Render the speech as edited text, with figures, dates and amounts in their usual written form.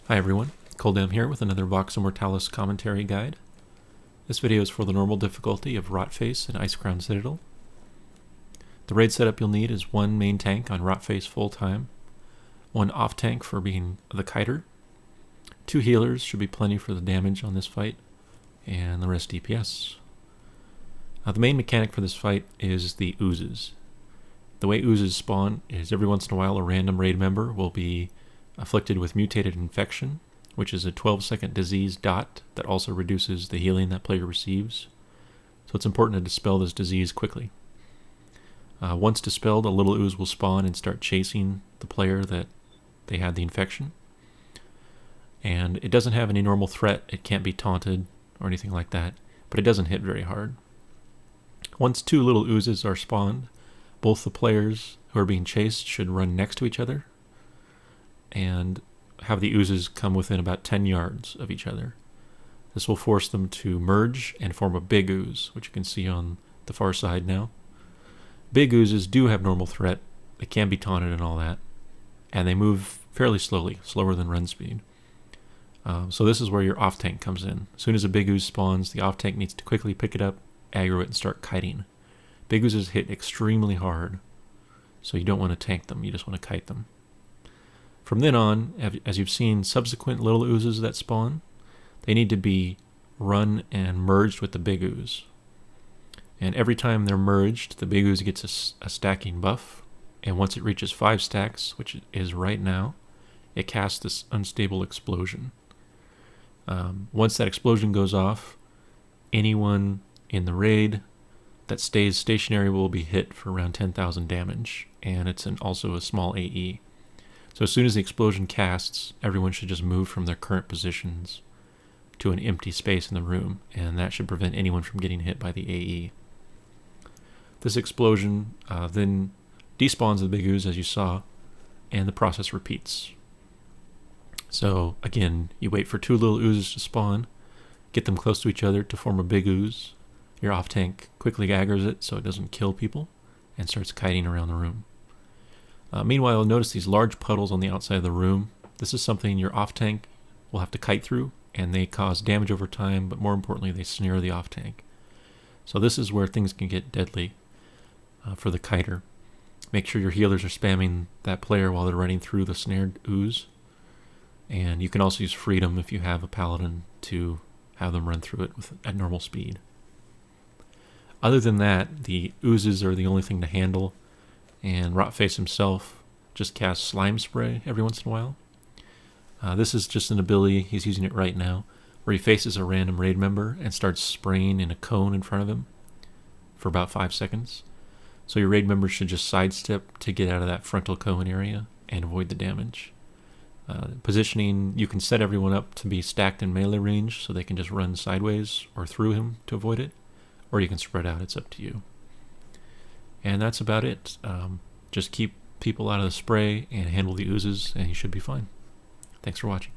Hi everyone, Coldam here with another VOX Immortalis commentary guide. This video is for the normal difficulty of Rotface and Icecrown Citadel. The raid setup you'll need is one main tank on Rotface full time, one off tank for being the kiter, 2 healers should be plenty for the damage on this fight, and the rest DPS. The main mechanic for this fight is the oozes. The way oozes spawn is every once in a while a random raid member will be afflicted with mutated infection, which is a 12-second disease dot that also reduces the healing that player receives. So it's important to dispel this disease quickly. Once dispelled, a little ooze will spawn and start chasing the player that they had the infection. And it doesn't have any normal threat, it can't be taunted or anything like that, but it doesn't hit very hard. Once 2 little oozes are spawned, both the players who are being chased should run next to each other and have the oozes come within about 10 yards of each other. This will force them to merge and form a big ooze, which you can see on the far side now. Big oozes do have normal threat, they can be taunted and all that, and they move fairly slowly, slower than run speed. So this is where your off tank comes in. As soon as a big ooze spawns, the off tank needs to quickly pick it up, aggro it, and start kiting. Big oozes hit extremely hard, so you don't want to tank them, you just want to kite them. From then on, as you've seen subsequent little oozes that spawn, they need to be run and merged with the big ooze. And every time they're merged, the big ooze gets a stacking buff, and once it reaches 5 stacks, which it is right now, it casts this unstable explosion. Once that explosion goes off, anyone in the raid that stays stationary will be hit for around 10,000 damage, and it's also a small AE. So as soon as the explosion casts, everyone should just move from their current positions to an empty space in the room, and that should prevent anyone from getting hit by the AE. This explosion then despawns the big ooze, as you saw, and the process repeats. So again, you wait for 2 little oozes to spawn, get them close to each other to form a big ooze. Your off tank quickly aggroes it so it doesn't kill people and starts kiting around the room. Meanwhile, you'll notice these large puddles on the outside of the room. This is something your off tank will have to kite through, and they cause damage over time, but more importantly, they snare the off tank. So this is where things can get deadly for the kiter. Make sure your healers are spamming that player while they're running through the snared ooze. And you can also use freedom if you have a paladin to have them run through it at normal speed. Other than that, the oozes are the only thing to handle, and Rotface himself just casts slime spray every once in a while. This is just an ability, he's using it right now, where he faces a random raid member and starts spraying in a cone in front of him for about 5 seconds. So your raid members should just sidestep to get out of that frontal cone area and avoid the damage. Positioning, you can set everyone up to be stacked in melee range so they can just run sideways or through him to avoid it, or you can spread out, it's up to you. And that's about it. Just keep people out of the spray and handle the oozes and you should be fine. Thanks for watching.